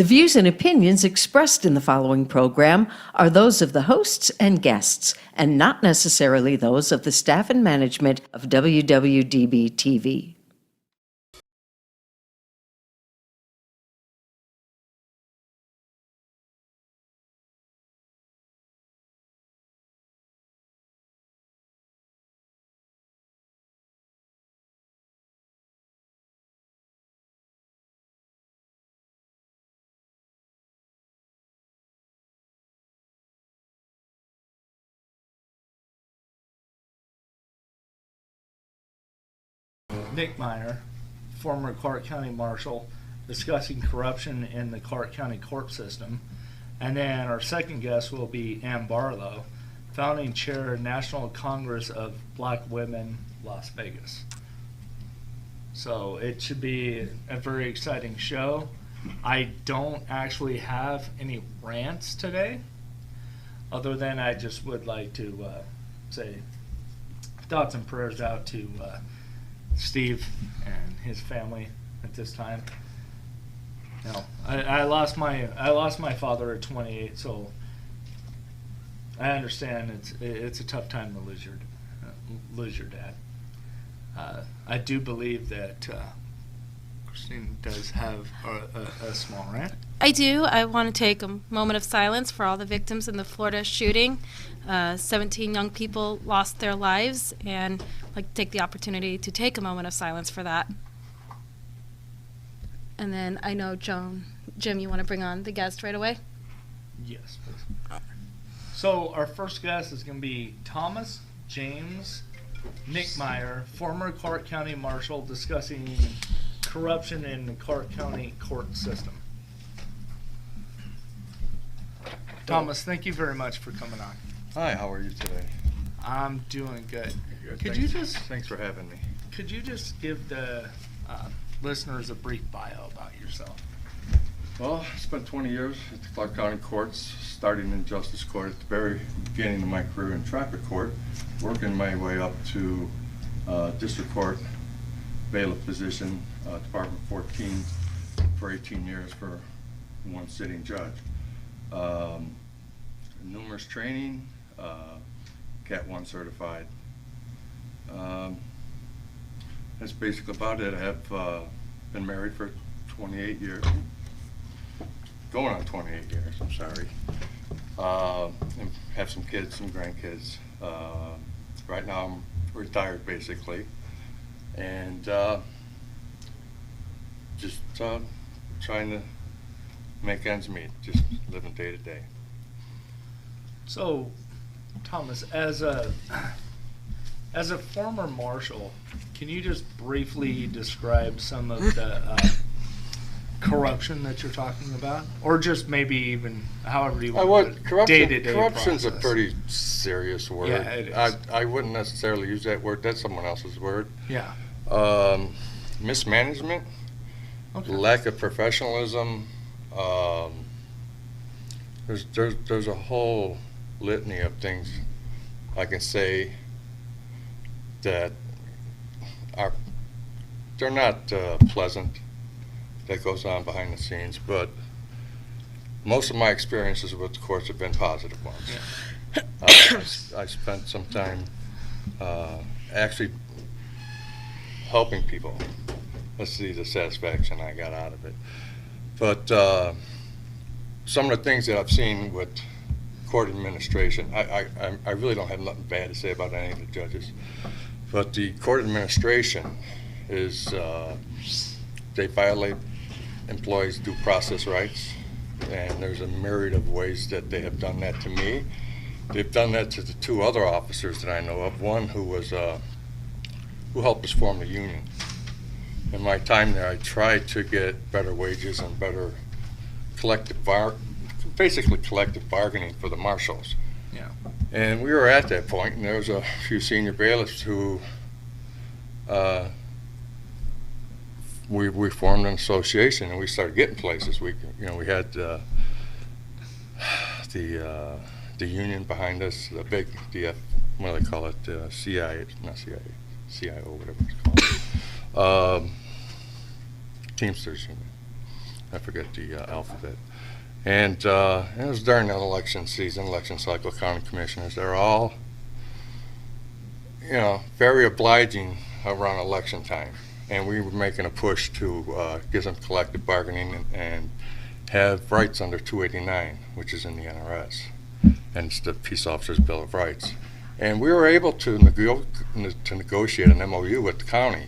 The views and opinions expressed in the following program are those of the hosts and guests, and not necessarily those of the staff and management of WWDB-TV. Knickmeyer, former Clark County Marshal, discussing corruption in the Clark County court system. And then our second guest will be Barlow, founding chair, National Congress of Black Women, Las Vegas. So it should be a very exciting show. I don't actually have any rants today, other than I just would like to say thoughts and prayers out to Steve and his family at this time. No, I lost my father at 28, so I understand it's a tough time to lose your dad. I do believe that Christine does have a small rant. I do. I want to take a moment of silence for all the victims in the Florida shooting. 17 young people lost their lives, and I'd like to take the opportunity to take a moment of silence for that. And then I know, Jim, you want to bring on the guest right away? Yes, please. So our first guest is going to be Thomas James Knickmeyer, former Clark County Marshal, discussing corruption in the Clark County court system. Thomas, thank you very much for coming on. Hi, how are you today? I'm doing good. Thanks for having me. Could you just give the listeners a brief bio about yourself? Well, I spent 20 years at the Clark County courts, starting in justice court at the very beginning of my career in traffic court, working my way up to district court bailiff position, Department 14, for 18 years for one sitting judge. Numerous training, Cat 1 certified. That's basically about it. I have been married for 28 years. Going on 28 years, I'm sorry. And have some kids, some grandkids. Right now I'm retired basically. And just trying to make ends meet, just living day to day. So, Thomas, as a former marshal, can you just briefly describe some of the corruption that you're talking about, or just maybe even however you want to day-to-day corruption's process? a pretty serious word. Yeah, it is. I wouldn't necessarily use that word. That's someone else's word. Yeah. Mismanagement, Okay. lack of professionalism. There's a whole litany of things I can say that they're not pleasant, that goes on behind the scenes, but most of my experiences with the courts have been positive ones. Yeah. I spent some time actually helping people. Let's see the satisfaction I got out of it. But some of the things that I've seen with court administration, I really don't have nothing bad to say about any of the judges. But the court administration is, they violate employees' due process rights, and there's a myriad of ways that they have done that to me. They've done that to the two other officers that I know of. One who helped us form the union. In my time there, I tried to get better wages and better basically collective bargaining for the marshals. Yeah. And we were at that point, and there was a few senior bailiffs who we formed an association, and we started getting places. We had the union behind us, the big what do they call it, CIA, not CIA, CIO, whatever it's called, Teamsters Union. I forget the alphabet. And it was during the election season, election cycle, county commissioners. They're all, very obliging around election time. And we were making a push to get some collective bargaining and have rights under 289, which is in the NRS. And it's the Peace Officers' Bill of Rights. And we were able to negotiate an MOU with the county,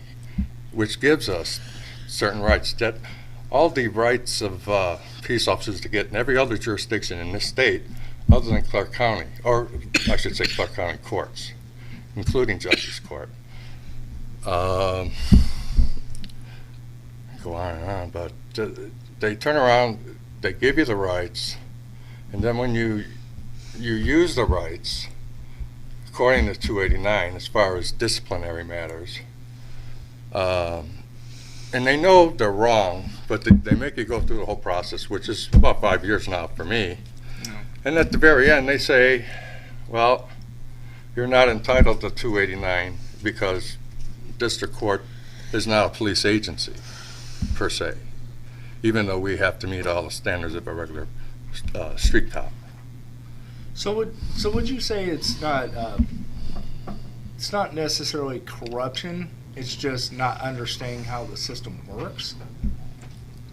which gives us certain rights that all the rights of peace officers to get in every other jurisdiction in this state other than Clark County, or I should say Clark County courts, including Justice Court. Go on and on, but they turn around, they give you the rights, and then when you use the rights, according to 289, as far as disciplinary matters, and they know they're wrong, but they make you go through the whole process, which is about 5 years now for me. No. And at the very end, they say, well, you're not entitled to 289 because district court is not a police agency, per se, even though we have to meet all the standards of a regular street cop. So would you say it's not necessarily corruption? It's just not understanding how the system works,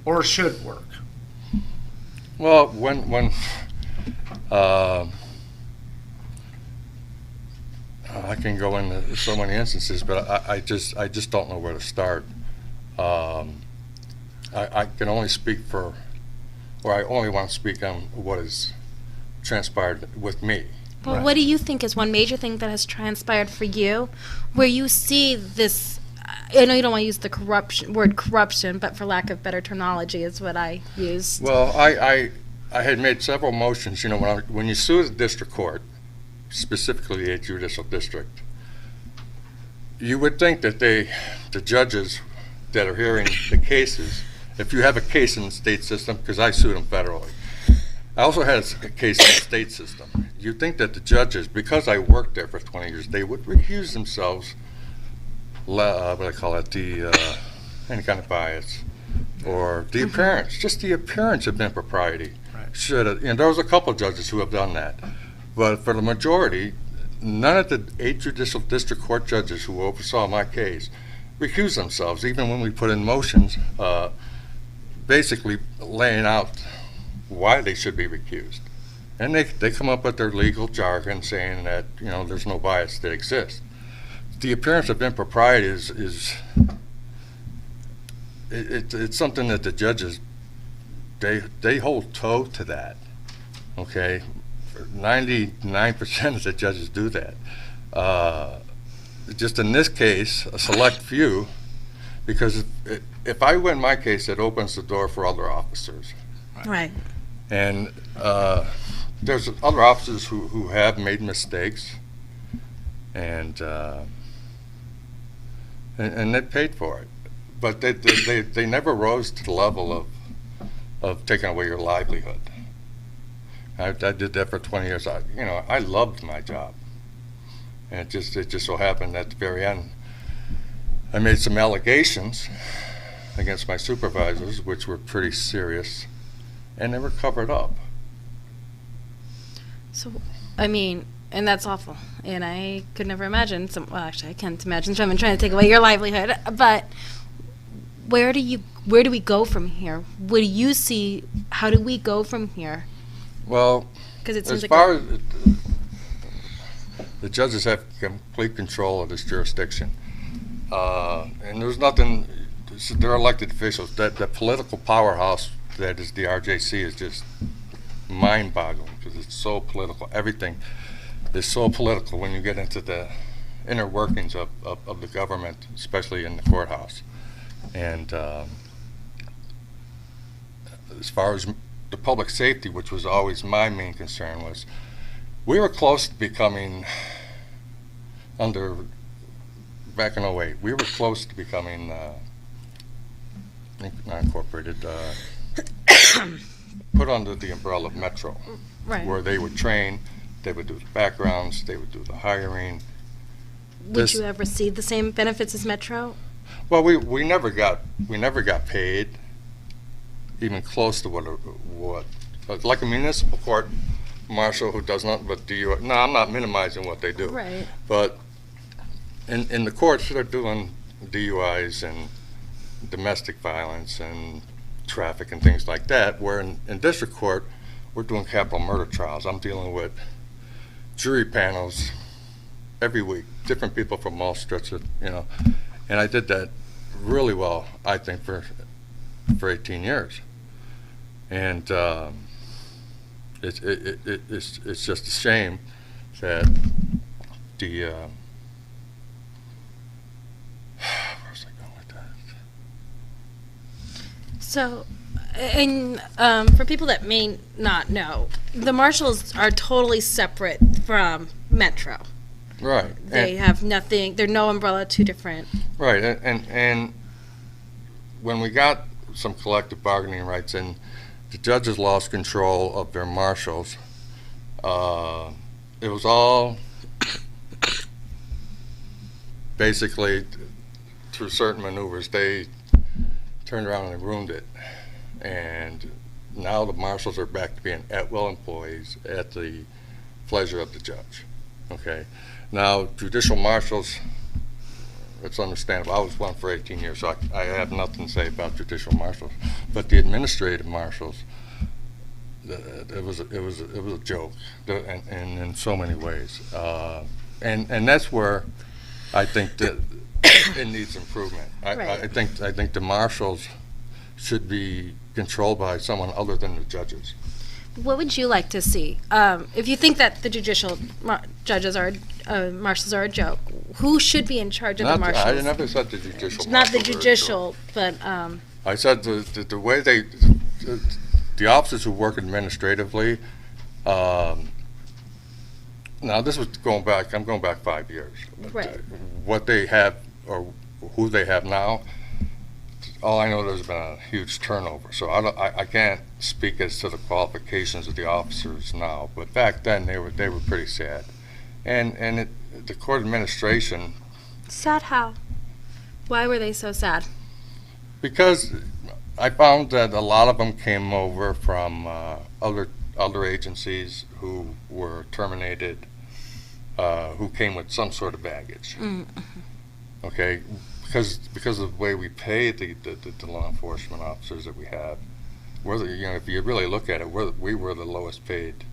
or should work. Well, when I can go into so many instances, but I just don't know where to start. I can only speak for, or I only want to speak on what has transpired with me. Well, Right. what do you think is one major thing that has transpired for you where you see this? I know you don't want to use the word corruption, but for lack of better terminology is what I used. Well, I had made several motions. When you sue the district court, specifically the 8th Judicial District, you would think that the judges that are hearing the cases, if you have a case in the state system, because I sued them federally, I also had a case in the state system. You'd think that the judges, because I worked there for 20 years, they would recuse themselves, any kind of bias, or the appearance, just the appearance of impropriety. Right. There was a couple of judges who have done that. But for the majority, none of the 8th Judicial District Court judges who oversaw my case recused themselves, even when we put in motions basically laying out why they should be recused. And they come up with their legal jargon saying that, there's no bias that exists. The appearance of impropriety is something that the judges, they hold toe to that, okay? 99% of the judges do that. Just in this case, a select few, because if I win my case, it opens the door for other officers. Right. And there's other officers who have made mistakes, and they paid for it. But they never rose to the level of taking away your livelihood. I did that for 20 years. I loved my job. And it just so happened at the very end, I made some allegations against my supervisors, which were pretty serious, and they were covered up. So, and that's awful. And I could never imagine actually I can't imagine someone trying to take away your livelihood, but where do we go from here? What do you see? How do we go from here? Well, Because it seems as like far as the judges have complete control of this jurisdiction, and there's nothing. They're elected officials. That political powerhouse that is the RJC is just mind-boggling because it's so political. Everything is so political when you get into the inner workings of the government, especially in the courthouse. And as far as the public safety, which was always my main concern, was we were close to becoming back in 08, we were close to becoming not incorporated, put under the umbrella of Metro, right. where they would train, they would do the backgrounds, they would do the hiring. Would you have received the same benefits as Metro? Well, we never got paid, even close to like a municipal court marshal who does nothing but DUI. No, I'm not minimizing what they do. Right. But in the courts, they're doing DUIs and domestic violence and traffic and things like that, where in district court, we're doing capital murder trials. I'm dealing with jury panels every week, different people from all stretches, and I did that really well, I think, for 18 years. And it's just a shame that the where's I going with that? So, and for people that may not know, the marshals are totally separate from Metro. Right. They have nothing. They're no umbrella. Two different. Right, and when we got some collective bargaining rights and the judges lost control of their marshals, it was all basically through certain maneuvers. They turned around and they ruined it. And now the marshals are back to being at-will employees at the pleasure of the judge. Okay. Now, judicial marshals, it's understandable. I was one for 18 years, so I have nothing to say about judicial marshals. But the administrative marshals, it was a joke, and in so many ways. And that's where I think that it needs improvement. Right. I think the marshals should be controlled by someone other than the judges. What would you like to see? If you think that the judicial judges are marshals are a joke, who should be in charge of the marshals? I never said the judicial. Not the marshals are a joke. judicial, but I said the way the officers who work administratively. Now this was going back. I'm going back 5 years. Right. What they have or who they have now. All I know, there's been a huge turnover, so I can't speak as to the qualifications of the officers now. But back then, they were pretty sad, and the court administration. sad how? Why were they so sad? Because I found that a lot of them came over from other agencies who were terminated, who came with some sort of baggage. Mm-hmm. Okay. Because of the way we pay the law enforcement officers that we have, if you really look at it, we were the lowest paid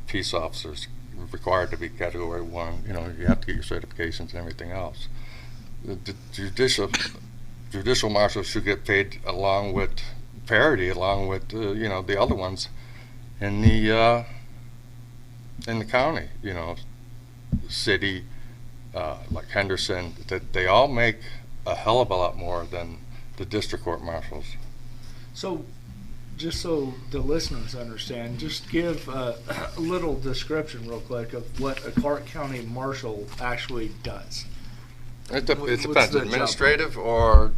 peace officers, required to be Category 1. You have to get your certifications and everything else. The judicial marshals should get paid along with parity, along with the other ones in the county. City, like Henderson, that they all make a hell of a lot more than the district court marshals. So, just so the listeners understand, just give a little description real quick of what a Clark County marshal actually does. It What's depends, the job? administrative or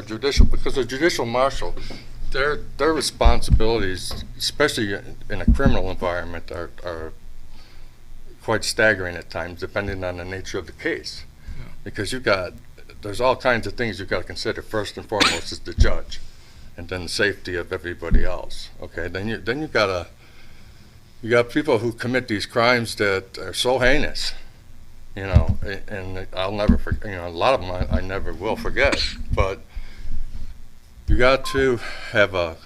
judicial, because the judicial marshal, their responsibilities, especially in a criminal environment, are quite staggering at times, depending on the nature of the case. Yeah. Because there's all kinds of things you've got to consider. First and foremost is the judge, and then the safety of everybody else. Okay, then you got people who commit these crimes that are so heinous, and I'll never forget. A lot of them I never will forget. But you got to have a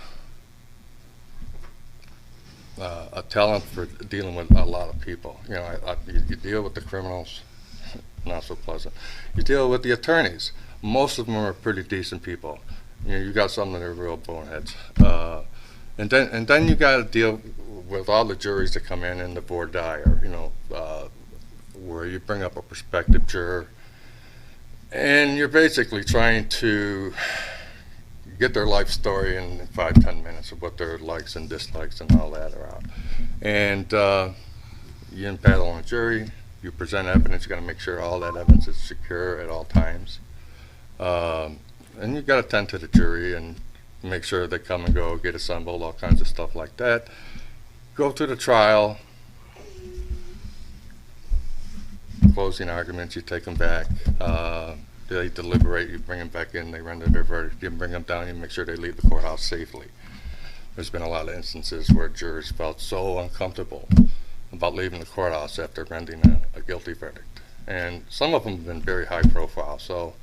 talent for dealing with a lot of people. You deal with the criminals. Not so pleasant. You deal with the attorneys. Most of them are pretty decent people. You got some that are real boneheads. And then you got to deal with all the juries that come in the voir dire, where you bring up a prospective juror, and you're basically trying to get their life story in 5-10 minutes of what their likes and dislikes and all that are out. And you impanel on a jury. You present evidence. You got to make sure all that evidence is secure at all times, and you got to attend to the jury and make sure they come and go, get assembled, all kinds of stuff like that. Go through the trial, closing arguments. You take them back. They deliberate. You bring them back in. They render their verdict. You bring them down. You make sure they leave the courthouse safely. there's been a lot of instances where jurors felt so uncomfortable about leaving the courthouse after rendering a guilty verdict. And some of them have been very high profile, so,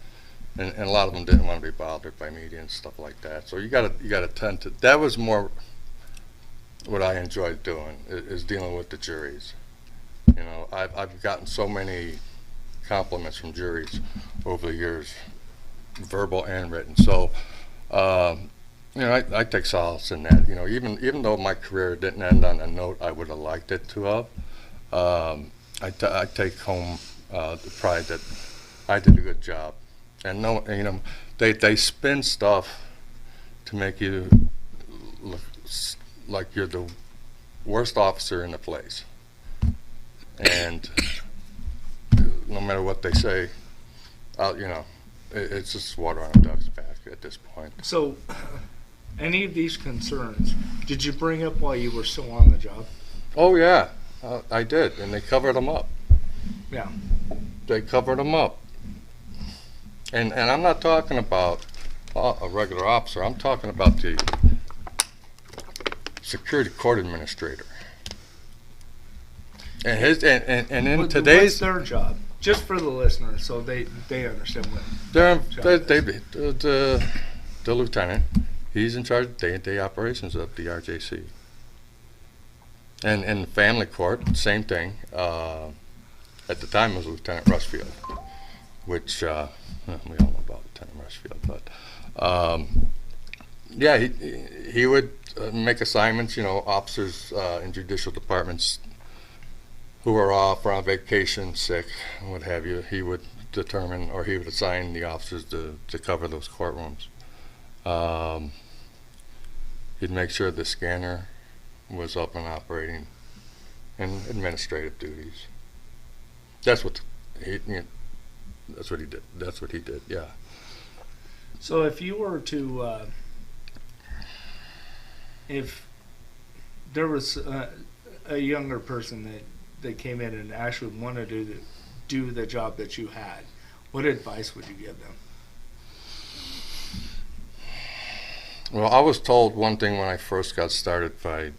and a lot of them didn't want to be bothered by media and stuff like that. So you gotta tend to, that was more what I enjoyed doing, is dealing with the juries. You know, I've gotten so many compliments from juries over the years, verbal and written. So, you know, I take solace in that. You know, even though my career didn't end on a note I would have liked it to have, I take home the pride that I did a good job. And no, you know, they spin stuff to make you look like you're the worst officer in the place. And no matter what they say, you know, it's just water on a duck's back at this point. So, any of these concerns, did you bring up while you were still on the job? Oh yeah, I did, and they covered them up. Yeah. They covered them up. And I'm not talking about a regular officer. I'm talking about the security court administrator. And in today's, what's their job? Just for the listeners, so they understand what. the lieutenant, he's in charge of day-to-day operations of the RJC. And in the family court, same thing. At the time, it was Lieutenant Rushfield, which we all know about Lieutenant Rushfield. But yeah, he would make assignments. You know, officers in judicial departments who are off or on vacation, sick, what have you, he would determine, or he would assign the officers to cover those courtrooms. He'd make sure the scanner was up and operating, and administrative duties. That's what he did. That's what he did. Yeah. So if you were to, if there was a younger person that came in and actually wanted to do the job that you had, what advice would you give them? Well, I was told one thing when I first got started by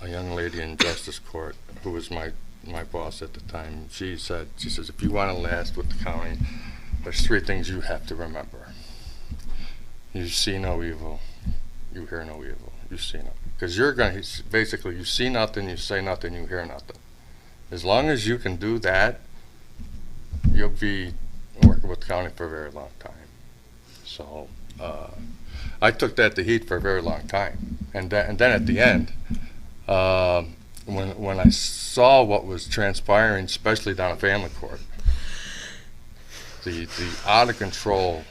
a young lady in justice court who was my boss at the time. She says, if you want to last with the county, there's three things you have to remember. You see no evil, you hear no evil, you see no. Because basically, you see nothing, you say nothing, you hear nothing. As long as you can do that, you'll be working with the county for a very long time. So I took that to heat for a very long time. And then at the end, when I saw what was transpiring, especially down at family court, the out of control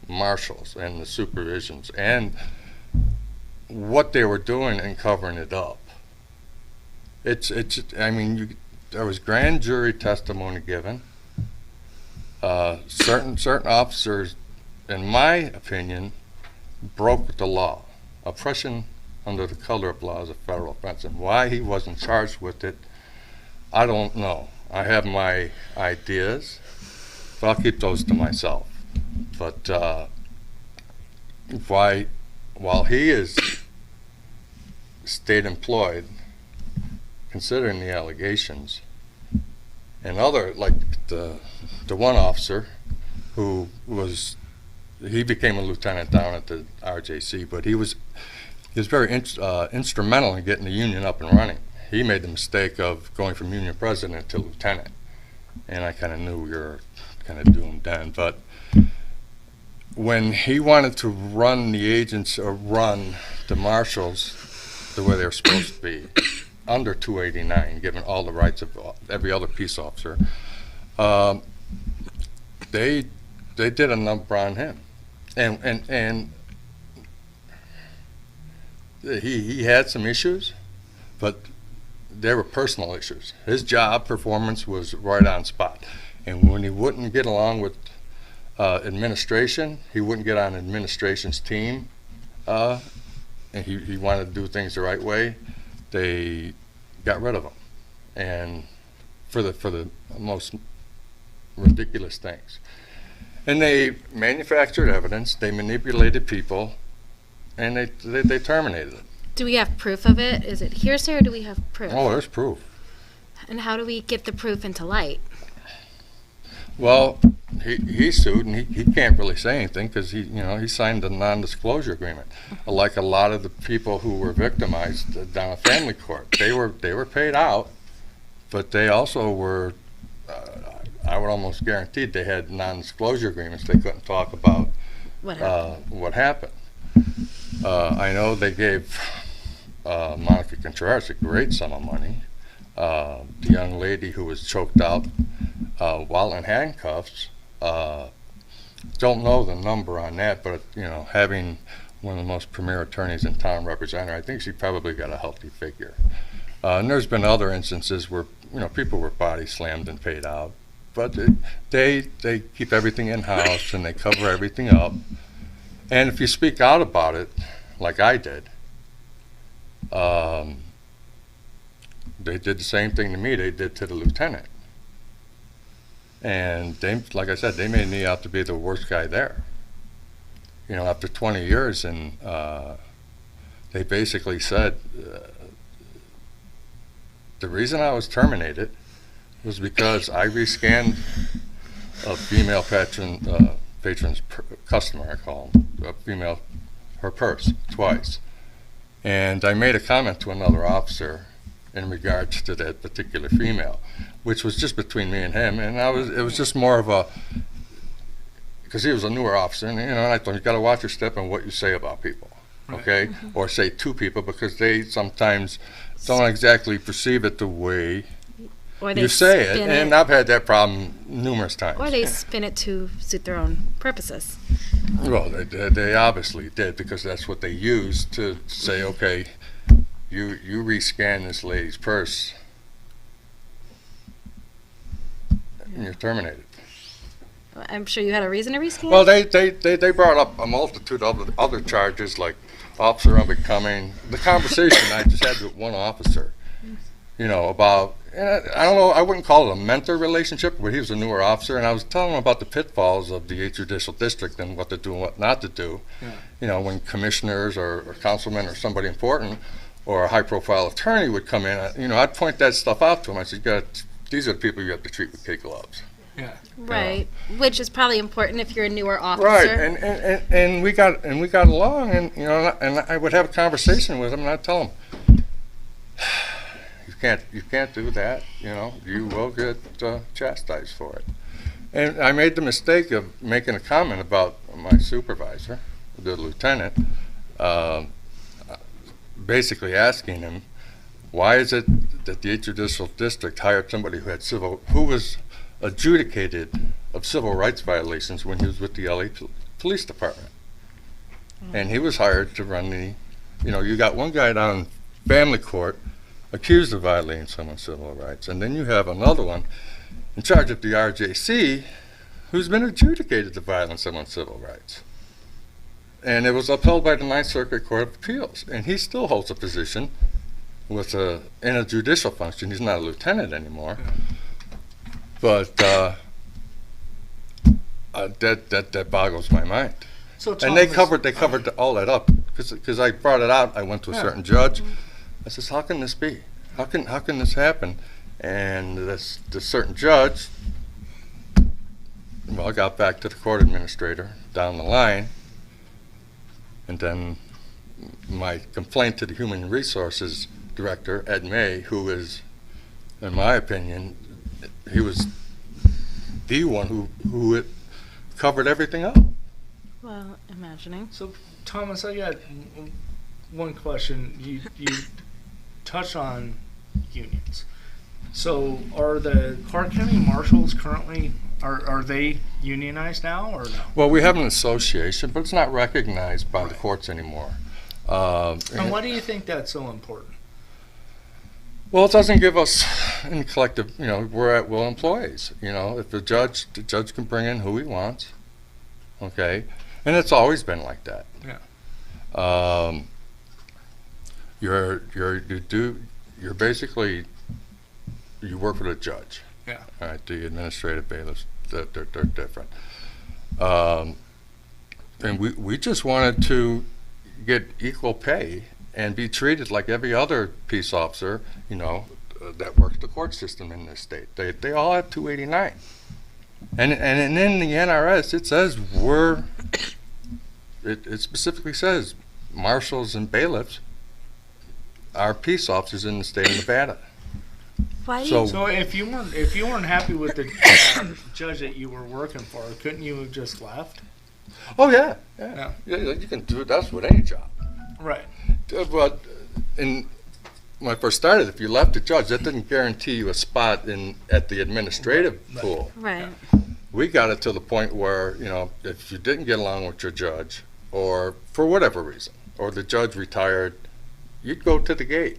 marshals and the supervisions and what they were doing and covering it up. I mean, there was grand jury testimony given. Certain officers, in my opinion, broke the law. Oppression under the color of law is a federal offense, and why he wasn't charged with it, I don't know. I have my ideas, but I'll keep those to myself. But while he is state employed, considering the allegations, and other, like the one officer who he became a lieutenant down at the RJC, but he was very instrumental in getting the union up and running. He made the mistake of going from union president to lieutenant, and I kind of knew we were kind of doomed then. But when he wanted to run the agents or run the marshals the way they were supposed to be, under 289, given all the rights of every other peace officer, they did a number on him, and he had some issues, but they were personal issues. His job performance was right on spot, and when he wouldn't get along with administration, he wouldn't get on administration's team, and he wanted to do things the right way, they got rid of him, and for the most ridiculous things. And they manufactured evidence, they manipulated people, and they terminated it. Do we have proof of it? Is it hearsay or do we have proof? Oh, there's proof. And how do we get the proof into light? Well, he sued, and he can't really say anything because he signed a non-disclosure agreement. Like a lot of the people who were victimized down at family court, they were paid out, but they also were. I would almost guarantee they had non-disclosure agreements. They couldn't talk about what happened. I know they gave Monica Contreras a great sum of money. The young lady who was choked out while in handcuffs, don't know the number on that, but having one of the most premier attorneys in town represent her, I think she probably got a healthy figure. And there's been other instances where people were body slammed and paid out, but they keep everything in house and they cover everything up. And if you speak out about it, like I did, they did the same thing to me they did to the lieutenant. And they, like I said, they made me out to be the worst guy there. After 20 years, and they basically said the reason I was terminated was because I rescanned a female patron's customer, I call them, her purse twice. And I made a comment to another officer in regards to that particular female, which was just between me and him. And it was just more of a, because he was a newer officer, and I thought, you got to watch your step and what you say about people, okay? Mm-hmm. Or say to people, because they sometimes don't exactly perceive it the way you say it. And I've had that problem numerous times. Or they spin it to suit their own purposes. Well, they obviously did, because that's what they used to say, okay, you rescan this lady's purse, and you're terminated. I'm sure you had a reason to rescan? Well, they brought up a multitude of other charges, like officer unbecoming. The conversation I just had with one officer, about, I don't know, I wouldn't call it a mentor relationship, but he was a newer officer, and I was telling him about the pitfalls of the 8th Judicial District and what to do and what not to do. Yeah. When commissioners or councilmen or somebody important or a high-profile attorney would come in, I'd point that stuff out to him. I said, these are the people you have to treat with kid gloves. Yeah. Right, which is probably important if you're a newer officer. Right, and we got along, and and I would have a conversation with him, and I'd tell him, you can't do that. You will get chastised for it. And I made the mistake of making a comment about my supervisor, the lieutenant, basically asking him, why is it that the 8th Judicial District hired somebody who was adjudicated of civil rights violations when he was with the LA Police Department? And he was hired to run you got one guy down in family court accused of violating someone's civil rights, and then you have another one in charge of the RJC who's been adjudicated to violate someone's civil rights. And it was upheld by the 9th Circuit Court of Appeals, and he still holds a position in a judicial function. He's not a lieutenant anymore. But that boggles my mind. So and they covered all that up, because I brought it out. I went to a certain judge. I says, how can this be? How can this happen? And this certain judge, I got back to the court administrator down the line, and then my complaint to the human resources director, Ed May, who is, in my opinion, he was the one who it covered everything up. Well, imagining. So, Thomas, I got one question. You touched on unions. So, are the Clark County Marshals currently, are they unionized now or no? Well, we have an association, but it's not recognized by the courts anymore. And why do you think that's so important? Well, it doesn't give us any collective, we're at will employees. If the judge can bring in who he wants, okay? And it's always been like that. Yeah. You're basically, you work for the judge. Yeah. All right, the administrative bailiffs, they're different. And we just wanted to get equal pay and be treated like every other peace officer, that works the court system in this state. They all have 289. And in the NRS, it says it specifically says marshals and bailiffs are peace officers in the state of Nevada. Why do So- you? So if you weren't happy with the judge that you were working for, couldn't you have just left? Oh yeah. Yeah. You can do that with any job. Right. But when I first started, if you left the judge, that didn't guarantee you a spot at the administrative Right. pool. Right. We got it to the point where, if you didn't get along with your judge, or for whatever reason, or the judge retired, you'd go to the gate.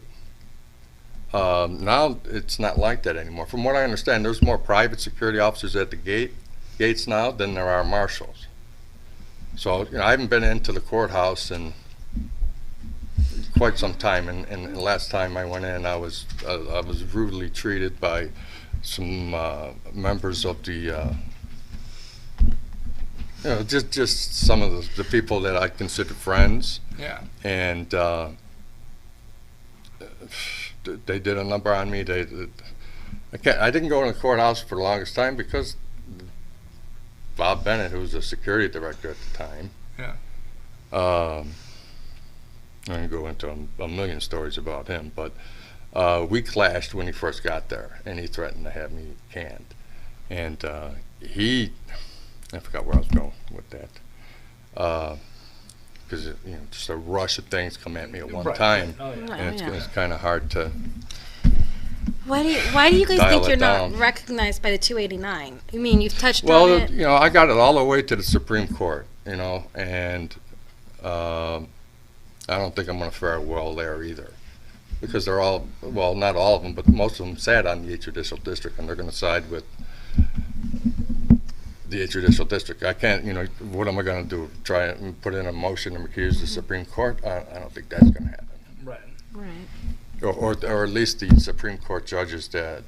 Now it's not like that anymore. From what I understand, there's more private security officers at the gates now than there are marshals. So, I haven't been into the courthouse in quite some time, and the last time I went in, I was rudely treated by some members of the just some of the people that I consider friends, Yeah. and they did a number on me. I didn't go to the courthouse for the longest time because Bob Bennett, who was the security director at the time. Yeah. I can go into a million stories about him, but we clashed when he first got there, and he threatened to have me canned. And I forgot where I was going with that, because just a rush of things come at me at one Right. time, Oh, yeah. and yeah. it's kind of hard to. Why do you guys Dial think it you're down. not recognized by the 289? I mean, you've touched Well, on it. I got it all the way to the Supreme Court, and I don't think I'm going to fare well there either, because they're all, well, not all of them, but most of them sat on the 8th Judicial District, and they're going to side with the 8th Judicial District. I can't, what am I going to do? Try and put in a motion and recuse the Supreme Court? I don't think that's going to happen. Right. Right. Or at least the Supreme Court judges that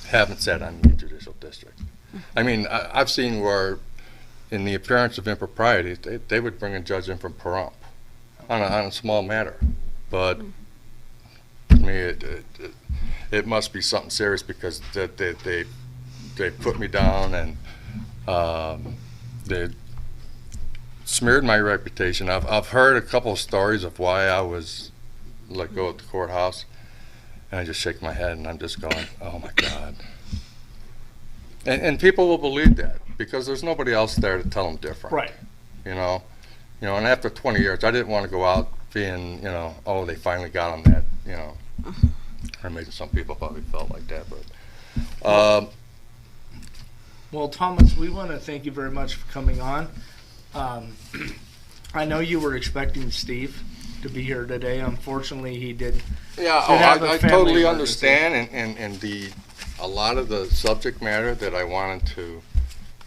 haven't sat on the Judicial District. I mean, I've seen where, in the appearance of impropriety, they would bring a judge in from Pahrump on a small matter. But to me, it must be something serious, because they put me down, and they smeared my reputation. I've heard a couple of stories of why I was let go at the courthouse, and I just shake my head and I'm just going, oh my God. And people will believe that because there's nobody else there to tell them different. Right. And after 20 years, I didn't want to go out being, oh, they finally got on that, or maybe some people probably felt like that, but Well, Thomas, we want to thank you very much for coming on. I know you were expecting Steve to be here today. Unfortunately, he did. yeah, have a I family totally emergency. understand, and a lot of the subject matter that I wanted to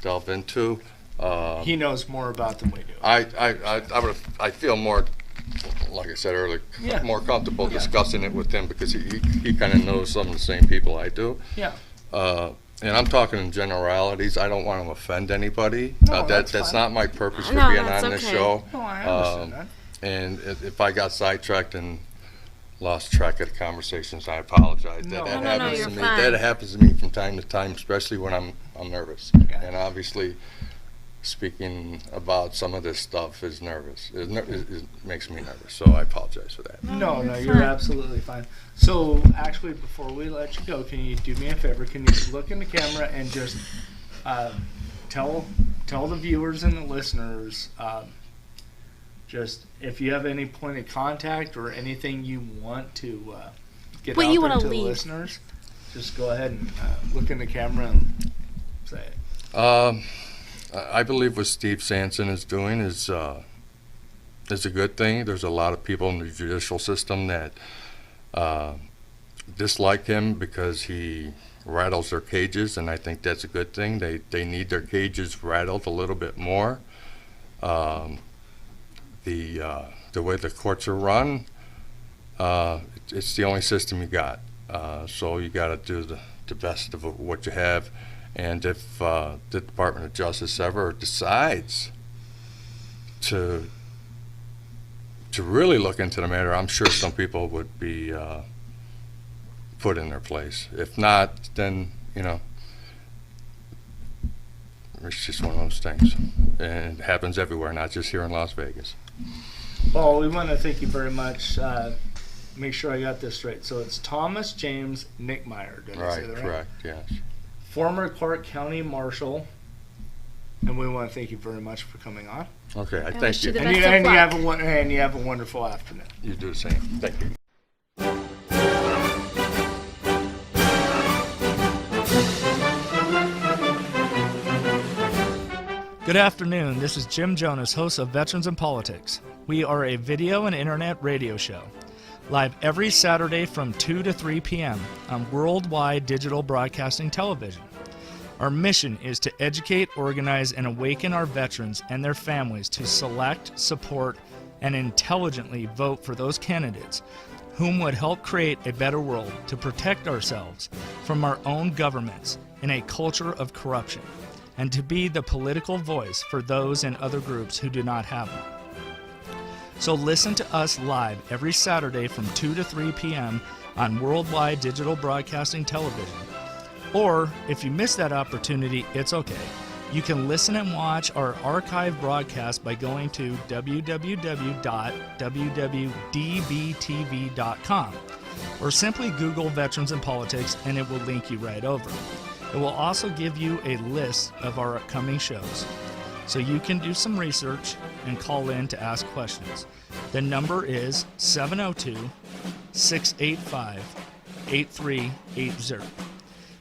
delve into, He knows more about than we do. I feel more, like I said earlier, Yeah. more comfortable Yeah. discussing it with him, because he kind of knows some of the same people I do. Yeah. And I'm talking in generalities. I don't want to offend anybody. No, that's That's fine. not my purpose for No, being that's on this okay. show. No, I understand that. And if I got sidetracked and lost track of the conversations, I apologize. No. That No, happens you're to me. fine. That happens to me from time to time, especially when I'm nervous. Yeah. And obviously, speaking about some of this stuff is nervous. It makes me nervous. So I apologize for that. No, you're you're fine. absolutely fine. So, actually, before we let you go, can you do me a favor? Can you look in the camera and just tell the viewers and the listeners, just if you have any point of contact or anything you want to get What out you there wanna to leave. the listeners, just go ahead and look in the camera and say it. I believe what Steve Sanson is doing is a good thing. There's a lot of people in the judicial system that dislike him because he rattles their cages, and I think that's a good thing. They need their cages rattled a little bit more. The way the courts are run, it's the only system you got. So you got to do the best of what you have. And if the Department of Justice ever decides to really look into the matter, I'm sure some people would be put in their place. If not, then, you know, it's just one of those things. And it happens everywhere, not just here in Las Vegas. Well, we want to thank you very much. Make sure I got this straight. So it's Thomas James Knickmeyer. Did I say Right, that right? correct, yes. Former Clark County Marshal. And we want to thank you very much for coming on. Okay, I wish thank you you. the And best of luck. you have a wonderful afternoon. You do the same. Thank you. Good afternoon. This is Jim Jonas, host of Veterans in Politics. We are a video and internet radio show, live every Saturday from 2 to 3 p.m. on worldwide digital broadcasting television. Our mission is to educate, organize, and awaken our veterans and their families to select, support, and intelligently vote for those candidates whom would help create a better world to protect ourselves from our own governments in a culture of corruption, and to be the political voice for those and other groups who do not have one. So listen to us live every Saturday from 2 to 3 p.m. on worldwide digital broadcasting television. Or, if you miss that opportunity, it's okay. You can listen and watch our archive broadcast by going to www.www.dbtv.com, or simply Google Veterans in Politics and it will link you right over. It will also give you a list of our upcoming shows, so you can do some research and call in to ask questions. The number is 702-685-8380.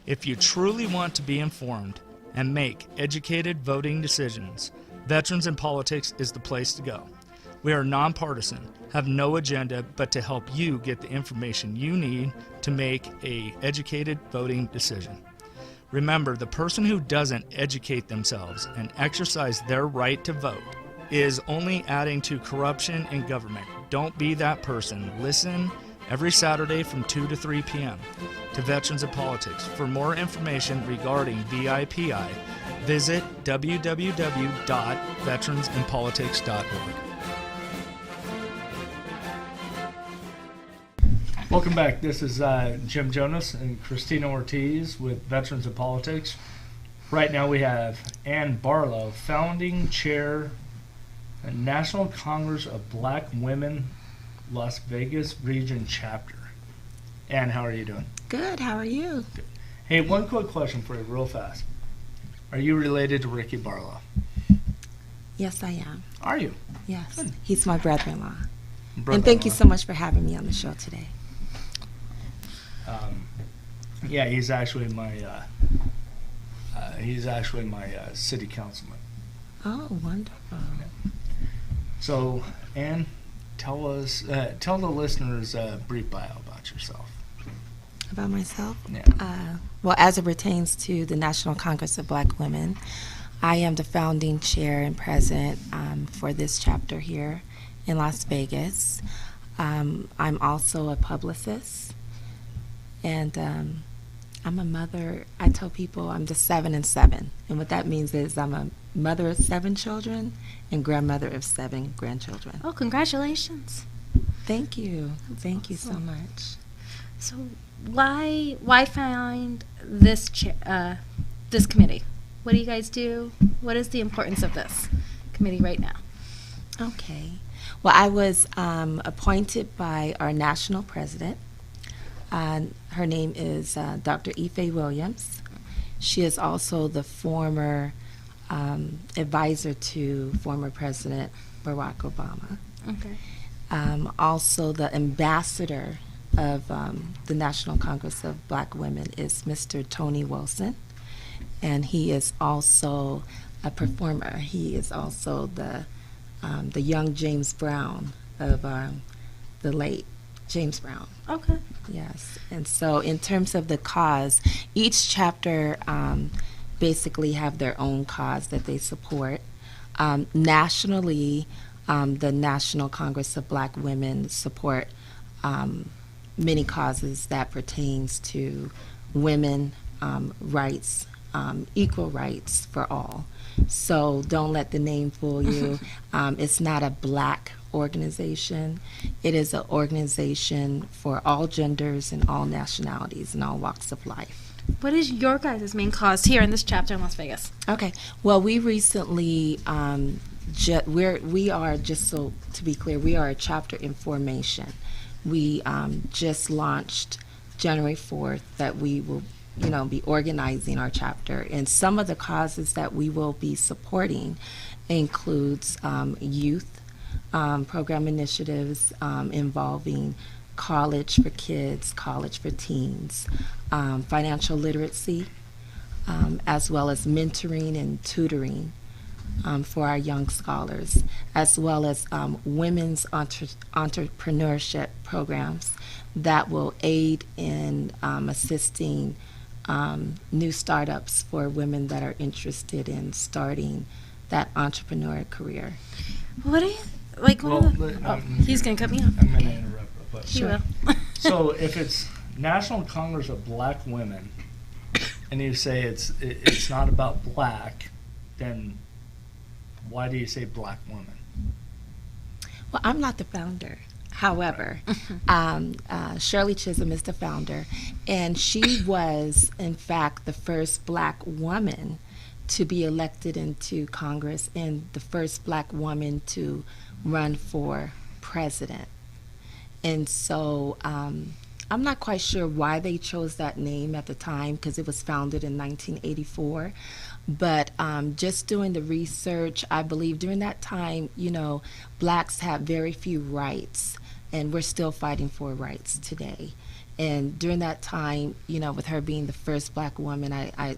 If you truly want to be informed and make educated voting decisions, Veterans in Politics is the place to go. We are nonpartisan, have no agenda but to help you get the information you need to make an educated voting decision. Remember, the person who doesn't educate themselves and exercise their right to vote is only adding to corruption in government. Don't be that person. Listen every Saturday from 2 to 3 p.m. to Veterans in Politics. For more information regarding VIPI, visit www.veteransinpolitics.org. Welcome back. This is Jim Jonas and Christina Ortiz with Veterans in Politics. Right now we have Ann Barlow, founding chair, National Congress of Black Women, Las Vegas Region Chapter. Ann, how are you doing? Good. How are you? Good. Hey, one quick question for you real fast. Are you related to Ricky Barlow? Yes, I am. Are you? Yes. Good. He's my brother-in-law. And thank you so much for having me on the show today. Yeah, he's actually my city councilman. Oh, wonderful. So, Ann, tell the listeners a brief bio about yourself. About myself? Yeah. Well, as it pertains to the National Congress of Black Women, I am the founding chair and president for this chapter here in Las Vegas. I'm also a publicist, and I'm a mother. I tell people I'm the 7 and 7, and what that means is I'm a mother of 7 children and grandmother of 7 grandchildren. Oh, congratulations. Thank you. Thank you so Awesome. much. So why find this this committee? What do you guys do? What is the importance of this committee right now? Okay. Well, I was appointed by our national president. Her name is Dr. Ife Williams. She is also the former advisor to former President Barack Obama. Okay. Also, the ambassador of the National Congress of Black Women is Mr. Tony Wilson, and he is also a performer. He is also the young James Brown of the late James Brown. Okay. Yes, and so in terms of the cause, each chapter basically have their own cause that they support. Nationally, the National Congress of Black Women support many causes that pertains to women rights, equal rights for all. So don't let the name fool you. It's not a black organization. It is an organization for all genders and all nationalities and all walks of life. What is your guys' main cause here in this chapter in Las Vegas? Okay. Well, we recently, we are, just so to be clear, we are a chapter in formation. We just launched January 4th that we will, be organizing our chapter. And some of the causes that we will be supporting includes youth program initiatives involving college for kids, college for teens, financial literacy, as well as mentoring and tutoring for our young scholars, as well as women's entrepreneurship programs that will aid in assisting new startups for women that are interested in starting that entrepreneur career. What do you like? He's gonna cut me off. I'm going to interrupt real quick. He will. So if it's National Congress of Black Women, and you say it's not about black, then why do you say black women? Well, I'm not the founder. However, Shirley Chisholm is the founder, and she was, in fact, the first black woman to be elected into Congress and the first black woman to run for president. And so I'm not quite sure why they chose that name at the time, because it was founded in 1984. But just doing the research, I believe during that time, blacks had very few rights, and we're still fighting for rights today. And during that time, with her being the first black woman, I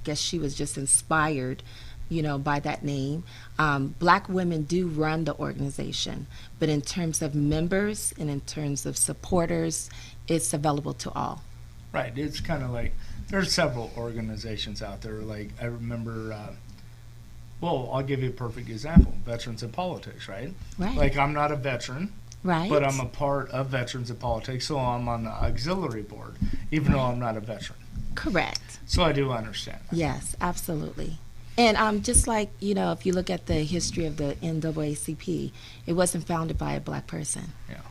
guess she was just inspired, by that name. Black women do run the organization, but in terms of members and in terms of supporters, it's available to all. Right. It's kind of like there's several organizations out there. Like I remember, I'll give you a perfect example: Veterans in Politics. Right. Right. Like I'm not a veteran. Right. But I'm a part of Veterans in Politics, so I'm on the auxiliary board, even though I'm not a veteran. Correct. So I do understand that. Yes, absolutely. And just like, if you look at the history of the NAACP, it wasn't founded by a black person. Yeah.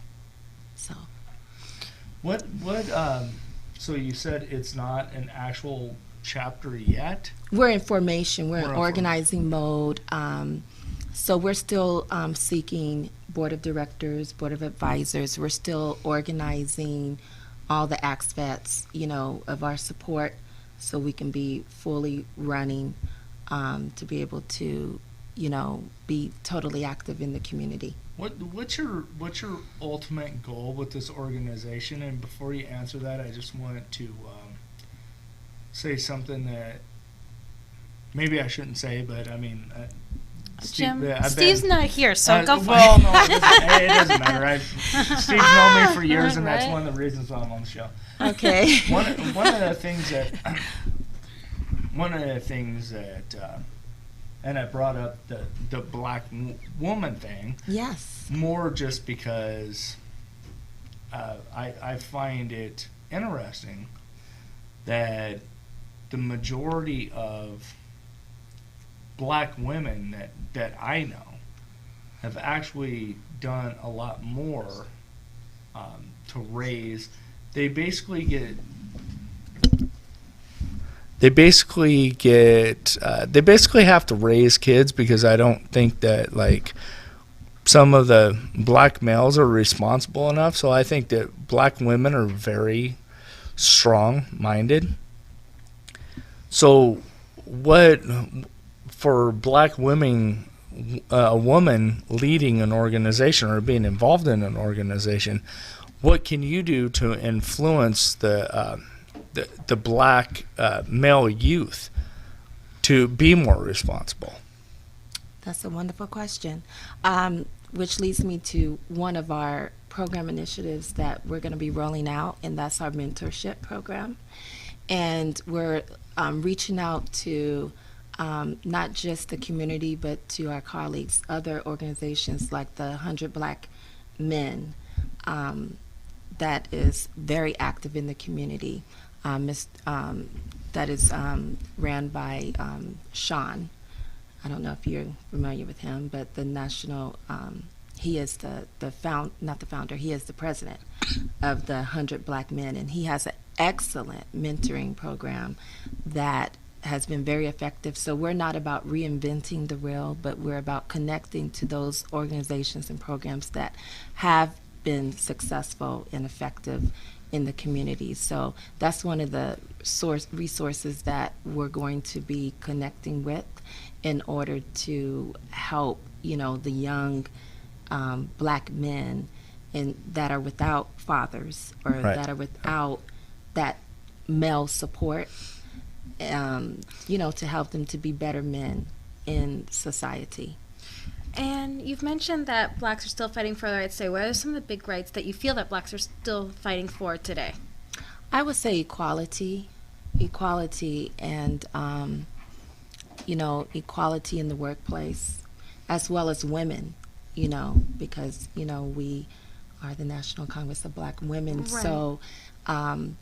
So. So you said it's not an actual chapter yet? We're in formation. We're in in organizing mode. So we're still seeking board of directors, board of advisors. We're still organizing all the aspects, of our support, so we can be fully running to be able to, be totally active in the community. What's your ultimate goal with this organization? And before you answer that, I just wanted to say something that maybe I shouldn't say, but I mean. Jim, Steve's not here, so go for well, it. no, it doesn't matter. Steve's known me for years, and that's Right. one of the reasons why I'm on the show. Okay. One of the things that, and I brought up the black woman thing. Yes. More just because I find it interesting that the majority of black women that I know have actually done a lot more to raise. They basically have to raise kids, because I don't think that like some of the black males are responsible enough. So I think that black women are very strong-minded. So what for black women, a woman leading an organization or being involved in an organization, what can you do to influence the black male youth to be more responsible? That's a wonderful question, which leads me to one of our program initiatives that we're going to be rolling out, and that's our mentorship program. And we're reaching out to not just the community, but to our colleagues, other organizations like the 100 Black Men that is very active in the community. that is ran by Sean. I don't know if you're familiar with him, but the national, he is not the founder, he is the president of the 100 Black Men, and he has an excellent mentoring program that has been very effective. So we're not about reinventing the wheel, but we're about connecting to those organizations and programs that have been successful and effective in the community. So that's one of the resources that we're going to be connecting with in order to help, the young Black men that are without fathers or Right. that are without that male support, to help them to be better men in society. And you've mentioned that blacks are still fighting for their rights today. What are some of the big rights that you feel that blacks are still fighting for today? I would say equality, and equality in the workplace, as well as women, because we are the National Congress of Black Women. Right. So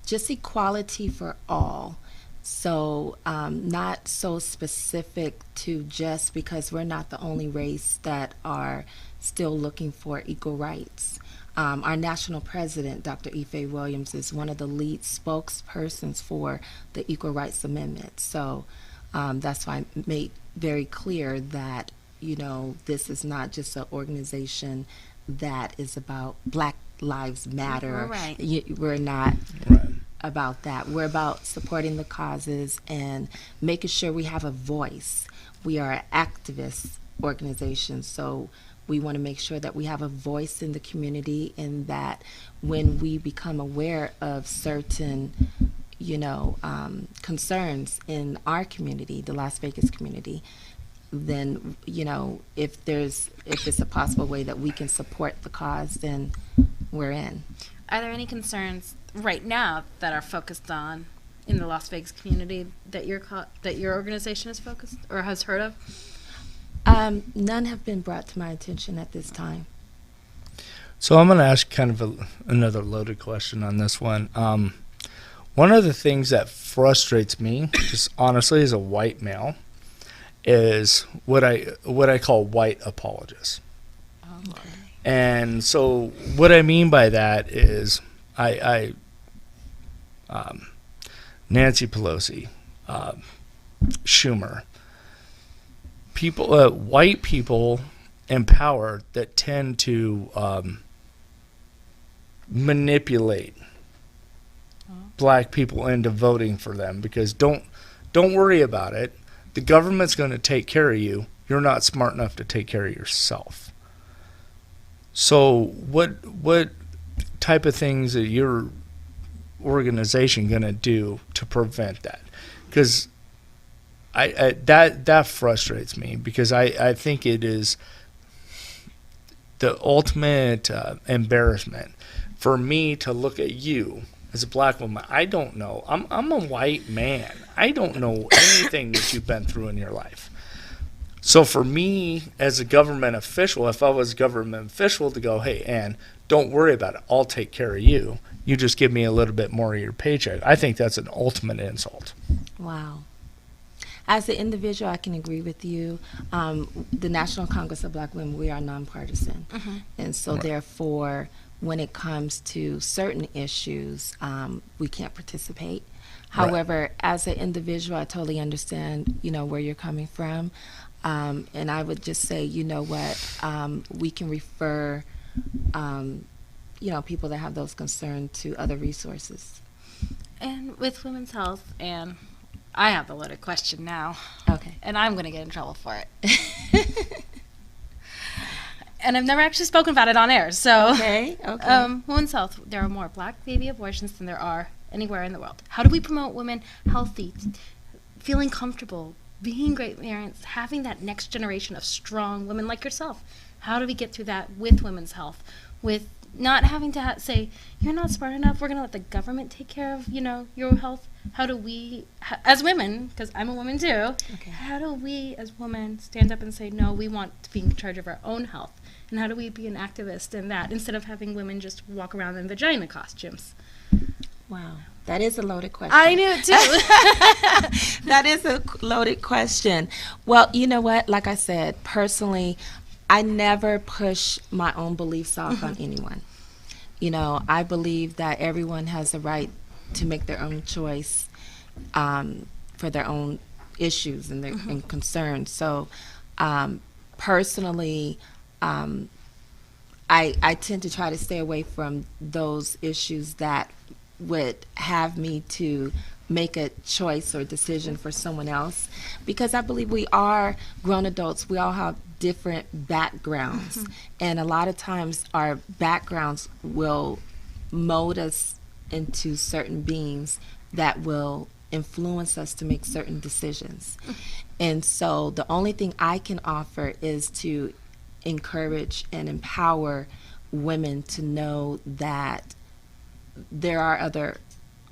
just equality for all. So not so specific to just because we're not the only race that are still looking for equal rights. Our national president, Dr. Ife Williams, is one of the lead spokespersons for the Equal Rights Amendment. So that's why I made very clear that, this is not just an organization that is about Black Lives Matter. Right. We're not Right. about that. We're about supporting the causes and making sure we have a voice. We are an activist organization, so we want to make sure that we have a voice in the community, and that when we become aware of certain, concerns in our community, the Las Vegas community, then, if it's a possible way that we can support the cause, then we're in. Are there any concerns right now that are focused on in the Las Vegas community that your organization is focused or has heard of? None have been brought to my attention at this time. So I'm going to ask kind of another loaded question on this one. One of the things that frustrates me, just honestly as a white male, is what I call white apologists. Okay. And so what I mean by that is Nancy Pelosi, Schumer, white people in power that tend to manipulate Black people into voting for them, because don't worry about it. The government's going to take care of you. You're not smart enough to take care of yourself. So what type of things is your organization going to do to prevent that? Because that frustrates me, because I think it is the ultimate embarrassment for me to look at you as a Black woman. I don't know. I'm a white man. I don't know anything that you've been through in your life. So for me as a government official, if I was a government official, to go, hey, Ann, don't worry about it. I'll take care of you. You just give me a little bit more of your paycheck. I think that's an ultimate insult. Wow. As an individual, I can agree with you. The National Congress of Black Women, we are nonpartisan. Mm-hmm. And so therefore, when it comes to certain issues, we can't participate. However, as an individual, I totally understand, where you're coming from. And I would just say, we can refer, people that have those concerns to other resources. And with women's health, and I have a loaded question now. Okay. And I'm going to get in trouble for it. And I've never actually spoken about it on air, so. Okay. Women's health, there are more Black baby abortions than there are anywhere in the world. How do we promote women healthy, feeling comfortable, being great parents, having that next generation of strong women like yourself? How do we get through that with women's health, with not having to say, you're not smart enough, we're going to let the government take care of, your health? How do we, as women, because I'm a woman too, how do we as women stand up and say, no, we want to be in charge of our own health? And how do we be an activist in that, instead of having women just walk around in vagina costumes? Wow. That is a loaded question. I knew it too. That is a loaded question. Well, you know what? Like I said, personally, I never push my own beliefs off on anyone. You know, I believe that everyone has a right to make their own choice for their own issues and their and concerns. So, personally, I tend to try to stay away from those issues that would have me to make a choice or decision for someone else, because I believe we are grown adults. We all have different backgrounds, and a lot of times our backgrounds will mold us into certain beings that will influence us to make certain decisions. And so the only thing I can offer is to encourage and empower women to know that there are other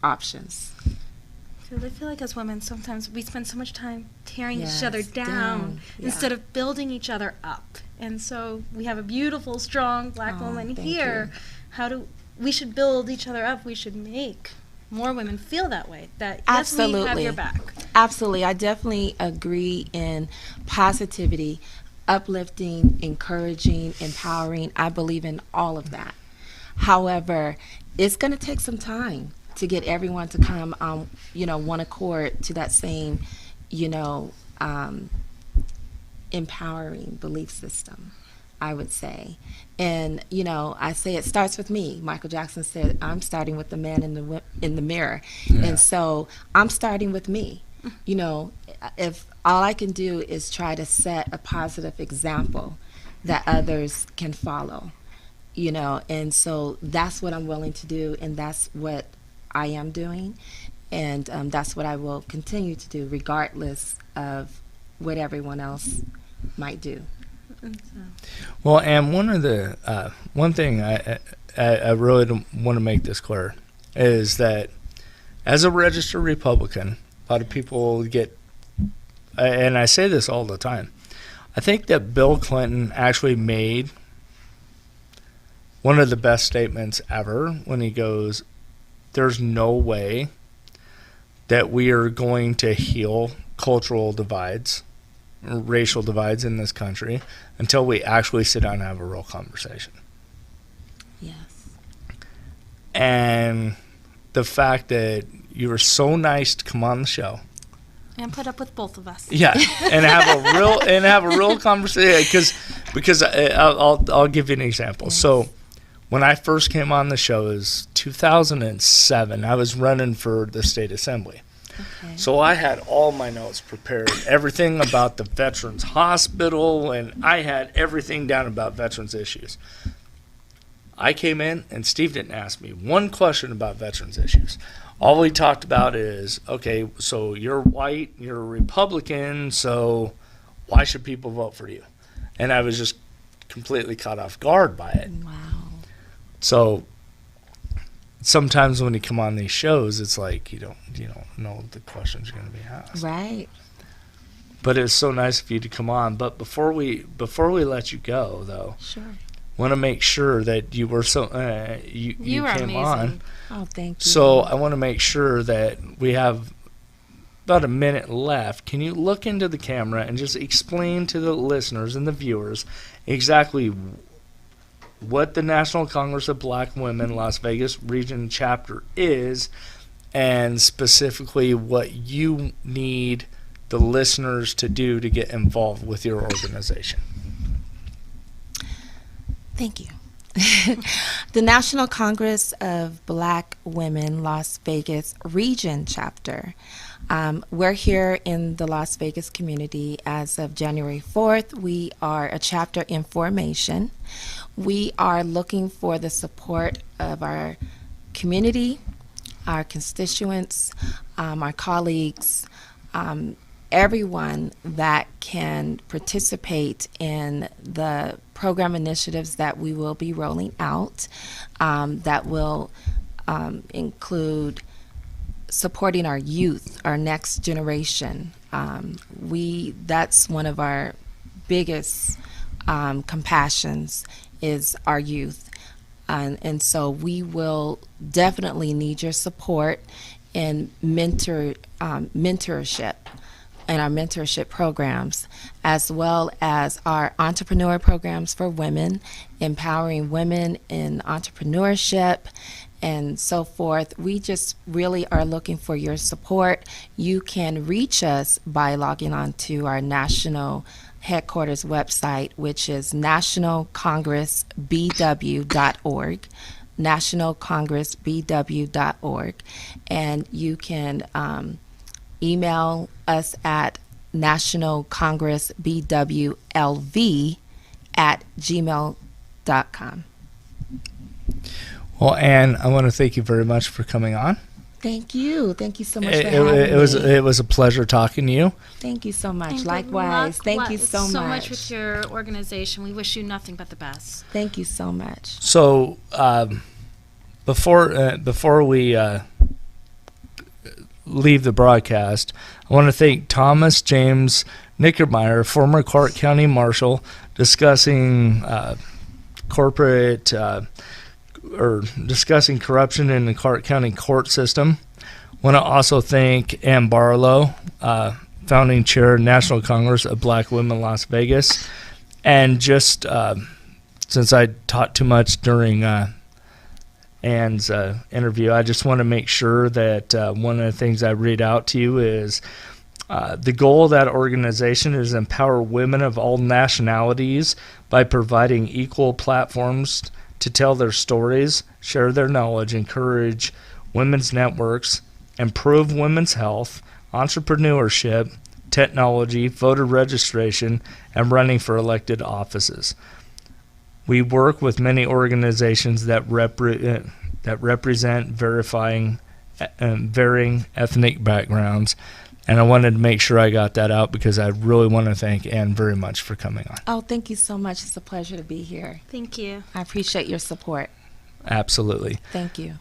options. Because I feel like as women, sometimes we spend so much time tearing Yes, each other down yeah. instead of building each other up. And so we have a beautiful, strong black Oh, woman thank here. you. We should build each other up. We should make more women feel that way. That yes, we have Absolutely. your back. Absolutely. I definitely agree in positivity, uplifting, encouraging, empowering. I believe in all of that. However, it's going to take some time to get everyone to come on, one accord to that same, empowering belief system, I would say. And, I say it starts with me. Michael Jackson said, I'm starting with the man in the mirror. Yeah. And so I'm starting with me. If all I can do is try to set a positive example that others can follow, and so that's what I'm willing to do, and that's what I am doing, and that's what I will continue to do regardless of what everyone else might do. Well, and one thing I really want to make this clear is that as a registered Republican, a lot of people get, and I say this all the time, I think that Bill Clinton actually made one of the best statements ever when he goes, there's no way that we are going to heal cultural divides, racial divides in this country until we actually sit down and have a real conversation. Yes. And the fact that you were so nice to come on the show, And put up with both of us. yeah, and have a real conversation, because I'll give you an example. Yes. So when I first came on the show, it was 2007. I was running for the state assembly. Okay. So I had all my notes prepared, everything about the Veterans Hospital, and I had everything down about veterans issues. I came in, and Steve didn't ask me one question about veterans issues. All we talked about is, okay, so you're white, you're a Republican, so why should people vote for you? And I was just completely caught off guard by it. Wow. So sometimes when you come on these shows, it's like you don't know the questions are going to be asked. Right. But it's so nice of you to come on. But before we let you go, though, Sure. want to make sure that you were you You are came amazing. on. Oh, thank you. So I want to make sure that we have about a minute left. Can you look into the camera and just explain to the listeners and the viewers exactly what the National Congress of Black Women Las Vegas Region Chapter is, and specifically what you need the listeners to do to get involved with your organization? Thank you. The National Congress of Black Women Las Vegas Region Chapter. We're here in the Las Vegas community as of January 4th. We are a chapter in formation. We are looking for the support of our community, our constituents, our colleagues, everyone that can participate in the program initiatives that we will be rolling out, that will include supporting our youth, our next generation. That's one of our biggest compassions is our youth. And so we will definitely need your support in mentorship and our mentorship programs, as well as our entrepreneur programs for women, empowering women in entrepreneurship and so forth. We just really are looking for your support. You can reach us by logging on to our national headquarters website, which is nationalcongressbw.org, nationalcongressbw.org, and you can email us at nationalcongressbwlv@gmail.com. Well, Ann, I want to thank you very much for coming on. Thank you. Thank you so much for having me. It was a pleasure talking to you. Thank you so much. And good Likewise. luck Thank you so so much. much with your organization. We wish you nothing but the best. Thank you so much. So before we leave the broadcast, I want to thank Thomas James Knickmeyer, former Clark County Marshal, discussing discussing corruption in the Clark County court system. I want to also thank Ann Barlow, founding chair, National Congress of Black Women, Las Vegas. And just since I talked too much during Ann's interview, I just want to make sure that one of the things I read out to you is the goal of that organization is empower women of all nationalities by providing equal platforms to tell their stories, share their knowledge, encourage women's networks, improve women's health, entrepreneurship, technology, voter registration, and running for elected offices. We work with many organizations that represent varying ethnic backgrounds, and I wanted to make sure I got that out because I really want to thank Ann very much for coming on. Oh, thank you so much. It's a pleasure to be here. Thank you. I appreciate your support. Absolutely. Thank you.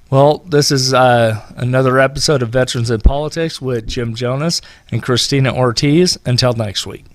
Well, this is another episode of Veterans in Politics with Jim Jonas and Christina Ortiz. Until next week.